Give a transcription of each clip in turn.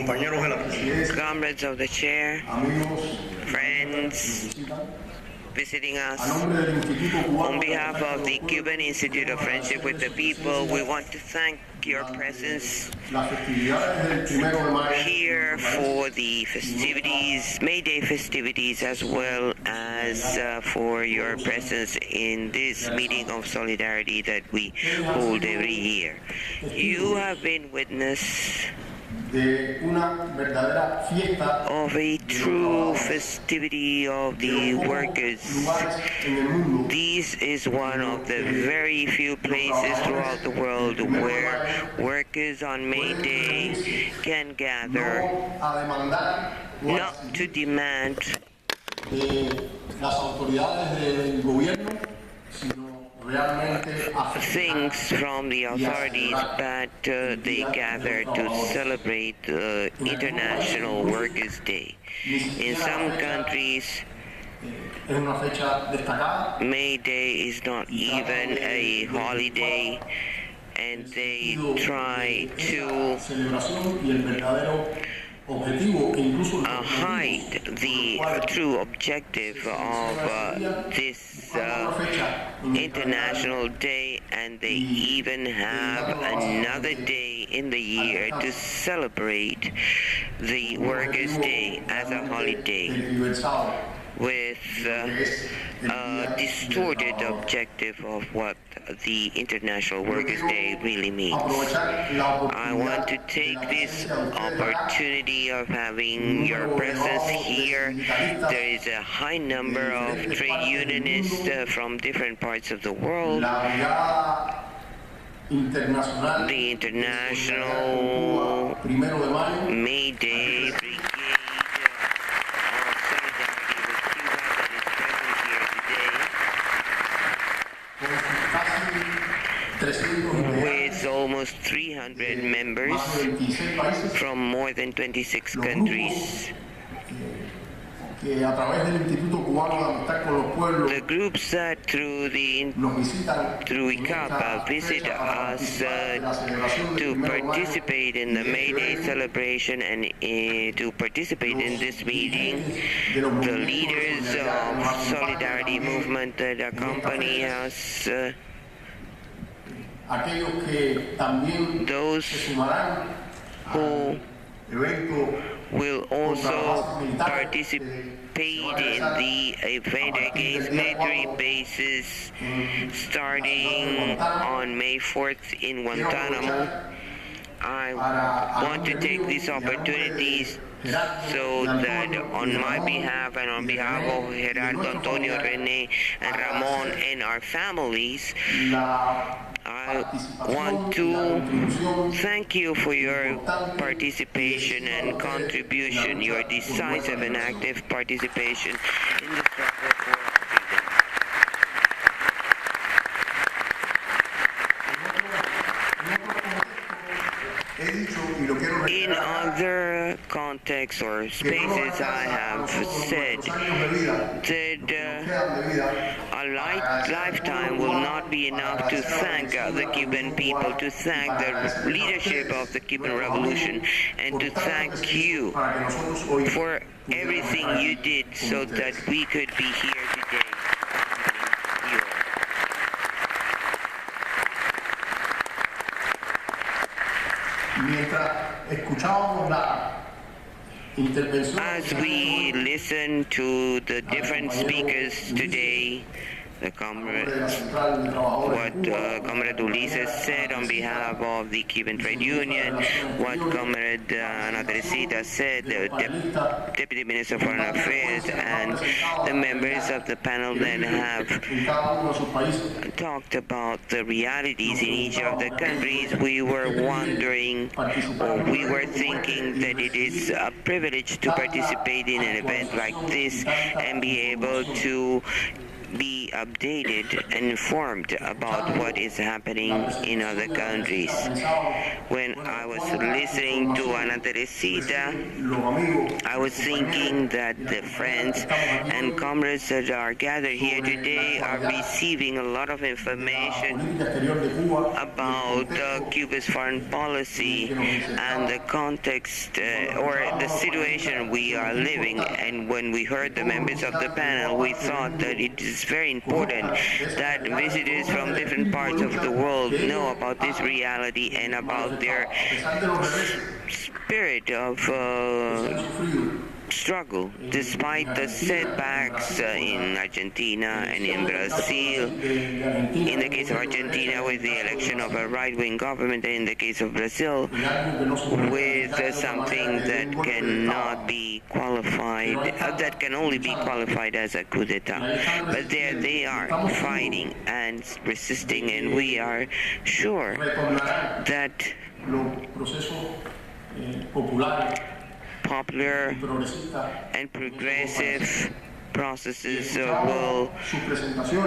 comrades of the chair, friends visiting us. On behalf of the Cuban Institute of Friendship with the People, we want to thank your presence here for the festivities, May Day festivities, as well as for your presence in this meeting of solidarity that we hold every year. You have been witness of a true festivity of the workers. This is one of the very few places throughout the world where workers on May Day can gather, not to demand things from the authorities, but they gather to celebrate International Workers' Day. In some countries, May Day is not even a holiday, and they try to hide the true objective of this International Day, and they even have another day in the year to celebrate the Workers' Day as a holiday, with a distorted objective of what the International Workers' Day really means. I want to take this opportunity of having your presence here. There is a high number of trade unionists from different parts of the world. The International May Day Brigade with almost 300 members from more than 26 countries. The groups that through ICAP visit us to participate in the May Day celebration and to participate in this meeting, the leaders of solidarity movement that accompany us, those who will also participate in the event against military bases starting on May 4th in Guantanamo. I want to take these opportunities so that on my behalf and on behalf of Gerardo, Antonio, Rene, and Ramon and our families, I want to thank you for your participation and contribution, your decisive and active participation in the struggle for freedom. In other contexts or spaces, I have said that a lifetime will not be enough to thank the Cuban people, to thank the leadership of the Cuban Revolution, and to thank you for everything you did so that we could be here today. As we listen to the different speakers today, what Comrade Ulises said on behalf of the Cuban Trade Union, what Comrade Ana Teresita said, the Deputy Minister of Foreign Affairs, and the members of the panel that have talked about the realities in each of the countries, we were wondering, or we were thinking that it is a privilege to participate in an event like this and be able to be updated and informed about what is happening in other countries. When I was listening to Ana Teresita, I was thinking that the friends and comrades that are gathered here today are receiving a lot of information about Cuba's foreign policy and the context or the situation we are living. And when we heard the members of the panel, we thought that it is very important that visitors from different parts of the world know about this reality and about their spirit of struggle. Despite the setbacks in Argentina and in Brazil, in the case of Argentina with the election of a right-wing government, and in the case of Brazil with something that cannot be qualified, that can only be qualified as a coup d'etat. But there they are fighting and resisting, and we are sure that popular and progressive processes will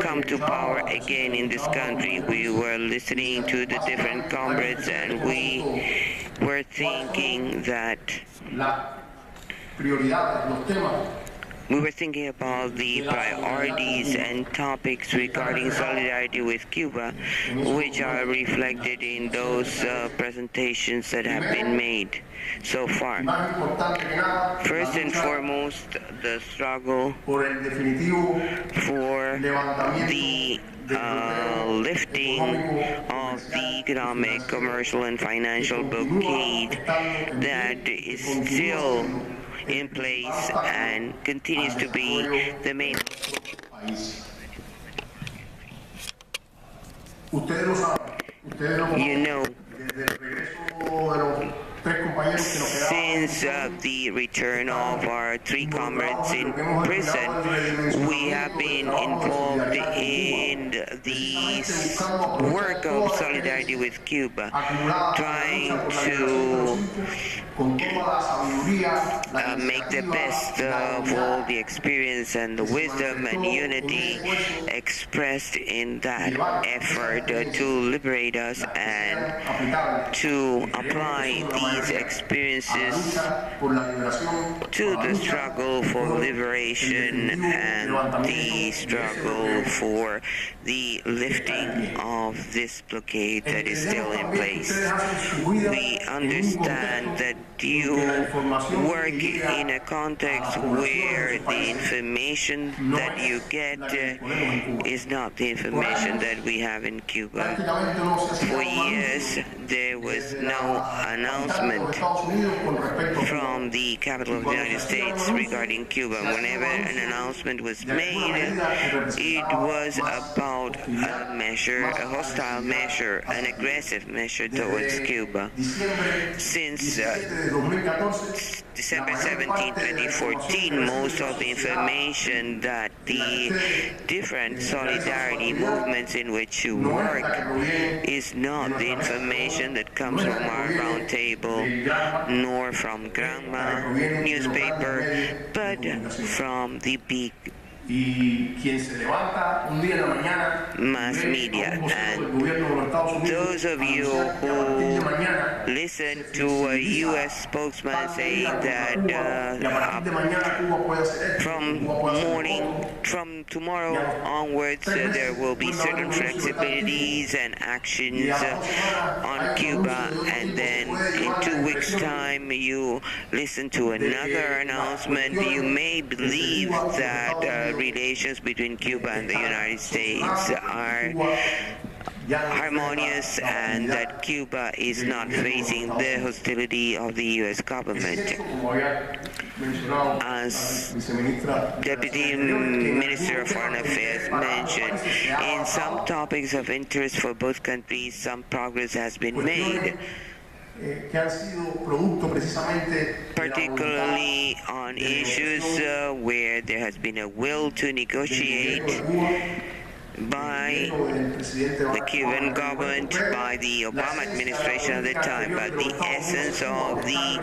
come to power again in this country. We were listening to the different comrades and we were thinking that we were thinking about the priorities and topics regarding solidarity with Cuba, which are reflected in those presentations that have been made so far. First and foremost, the struggle for the lifting of the economic, commercial, and financial blockade that is still in place and continues to be the main. You know, since the return of our three comrades in prison, we have been involved in the work of solidarity with Cuba, trying to make the best of all the experience and the wisdom and unity expressed in that effort to liberate us and to apply these experiences to the struggle for liberation and the struggle for the lifting of this blockade that is still in place. We understand that you work in a context where the information that you get is not the information that we have in Cuba. For years, there was no announcement from the capital of the United States regarding Cuba. Whenever an announcement was made, it was about a measure, a hostile measure, an aggressive measure towards Cuba. Since December 17, 2014, most of the information that the different solidarity movements in which you work is not the information that comes from our round table, nor from Grandma newspaper, but from the big mass media. And those of you who listen to a U.S. spokesman saying that from tomorrow onwards there will be certain flexibilities and actions on Cuba, and then in 2 weeks' time you listen to another announcement, you may believe that relations between Cuba and the United States are harmonious and that Cuba is not facing the hostility of the U.S. government. As Deputy Minister of Foreign Affairs mentioned, in some topics of interest for both countries, some progress has been made, particularly on issues where there has been a will to negotiate by the Cuban government, by the Obama administration at the time, but the essence of the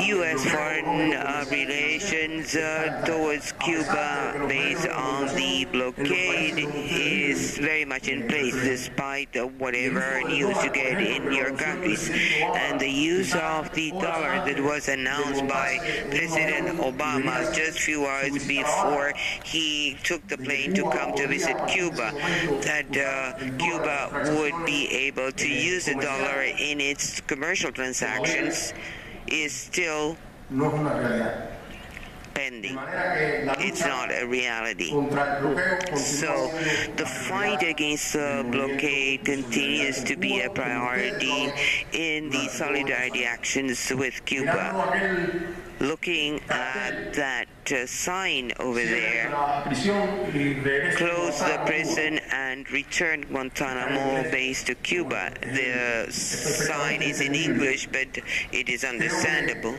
U.S. foreign relations towards Cuba based on the blockade is very much in place despite whatever news you get in your countries. And the use of the dollar that was announced by President Obama just a few hours before he took the plane to come to visit Cuba, that Cuba would be able to use the dollar in its commercial transactions, is still pending. It's not a reality. So the fight against the blockade continues to be a priority in the solidarity actions with Cuba. Looking at that sign over there, close the prison and return Guantanamo base to Cuba. The sign is in English, but it is understandable.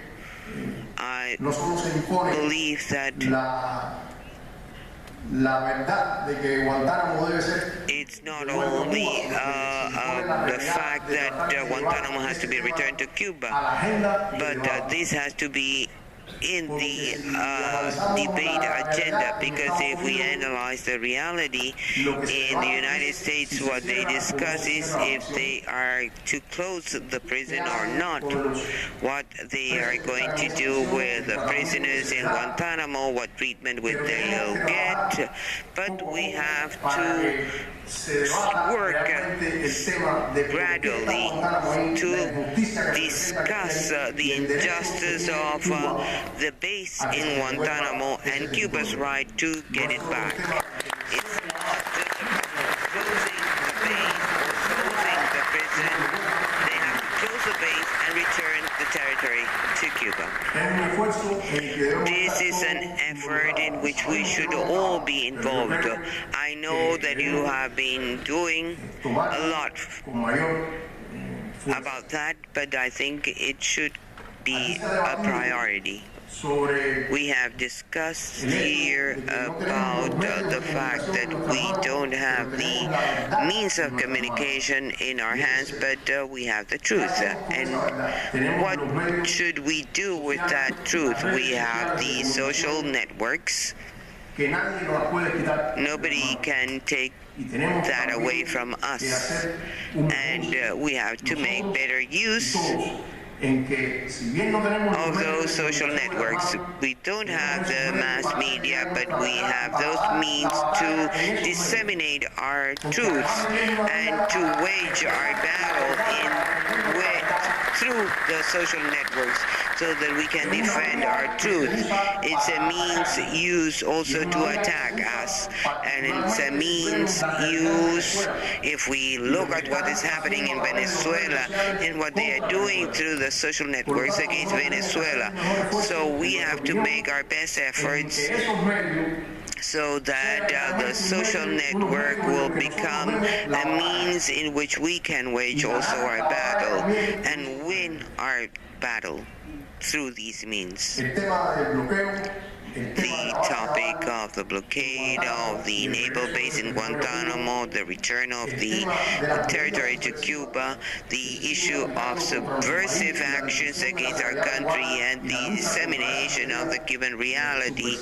I believe that it's not only the fact that Guantanamo has to be returned to Cuba, but this has to be in the debate agenda, because if we analyze the reality in the United States, what they discuss is if they are to close the prison or not, what they are going to do with the prisoners in Guantanamo, what treatment will they get. But we have to work gradually to discuss the injustice of the base in Guantanamo and Cuba's right to get it back. It's not just about closing the base or closing the prison. They have to close the base and return the territory to Cuba. This is an effort in which we should all be involved. I know that you have been doing a lot about that, but I think it should be a priority. We have discussed here about the fact that we don't have the means of communication in our hands, but we have the truth. And what should we do with that truth? We have the social networks. Nobody can take that away from us. And we have to make better use of those social networks. We don't have the mass media, but we have those means to disseminate our truths and to wage our battle through the social networks so that we can defend our truth. It's a means used also to attack us, and it's a means used, if we look at what is happening in Venezuela and what they are doing through the social networks against Venezuela. So we have to make our best efforts so that the social network will become a means in which we can wage also our battle and win our battle through these means. The topic of the blockade of the naval base in Guantanamo, the return of the territory to Cuba, the issue of subversive actions against our country and the dissemination of the Cuban reality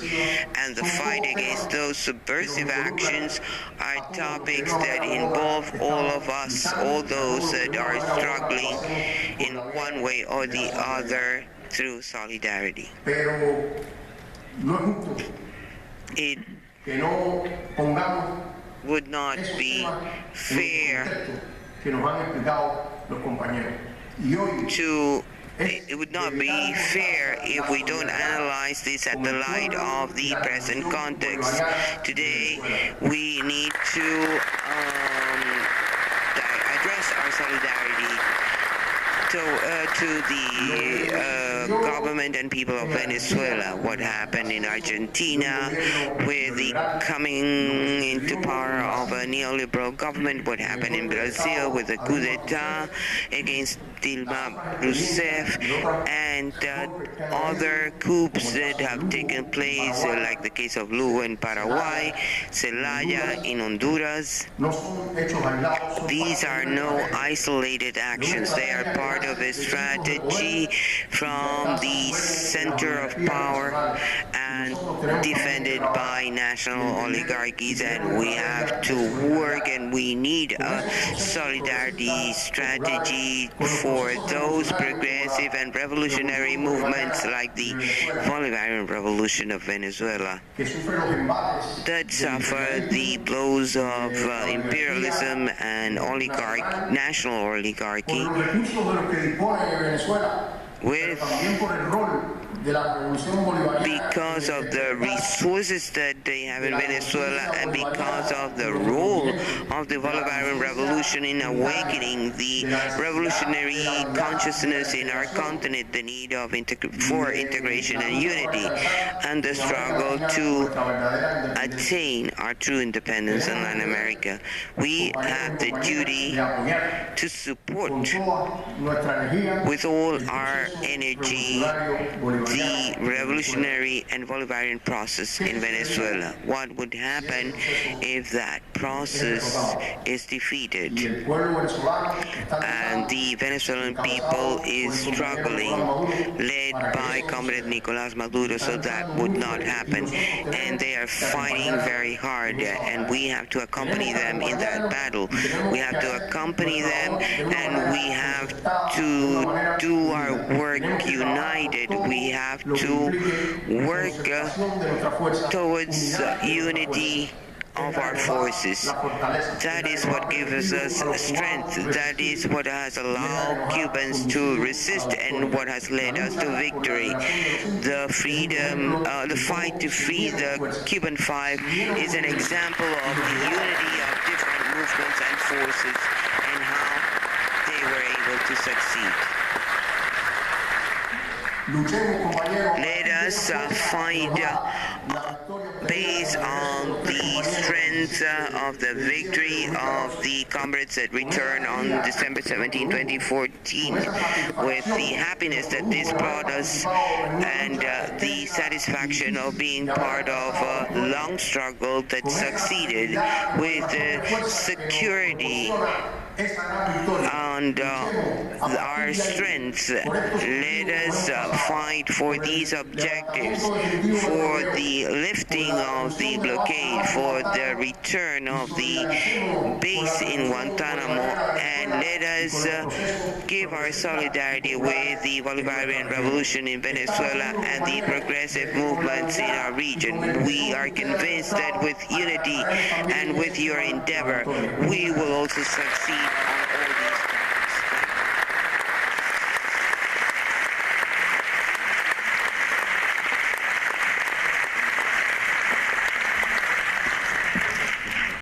and the fight against those subversive actions are topics that involve all of us, all those that are struggling in one way or the other through solidarity. It would not be fair it would not be fair if we don't analyze this at the light of the present context. Today, we need to address our solidarity to the government and people of Venezuela. What happened in Argentina with the coming into power of a neoliberal government, what happened in Brazil with the coup d'etat against Dilma Rousseff, and other coups that have taken place, like the case of Lugo in Paraguay, Zelaya in Honduras. These are no isolated actions. They are part of a strategy from the center of power and defended by national oligarchies, and we have to work, and we need a solidarity strategy for those progressive and revolutionary movements like the Bolivarian Revolution of Venezuela that suffer the blows of imperialism and national oligarchy, because of the resources that they have in Venezuela and because of the role of the Bolivarian Revolution in awakening the revolutionary consciousness in our continent, the need of for integration and unity, and the struggle to attain our true independence in Latin America. We have the duty to support with all our energy the revolutionary and Bolivarian process in Venezuela. What would happen if that process is defeated and the Venezuelan people is struggling, led by Comrade Nicolás Maduro, so that would not happen. And they are fighting very hard, and we have to accompany them in that battle. We have to accompany them, and we have to do our work united. We have to work towards unity of our forces. That is what gives us strength. That is what has allowed Cubans to resist and what has led us to victory. The freedom, the fight to free the Cuban Five is an example of the unity of different movements and forces and how they were able to succeed. Let us fight based on the strength of the victory of the comrades that returned on December 17, 2014, with the happiness that this brought us and the satisfaction of being part of a long struggle that succeeded with security and our strengths. Let us fight for these objectives, for the lifting of the blockade, for the return of the base in Guantanamo, and let us give our solidarity with the Bolivarian Revolution in Venezuela and the progressive movements in our region. We are convinced that with unity and with your endeavor, we will also succeed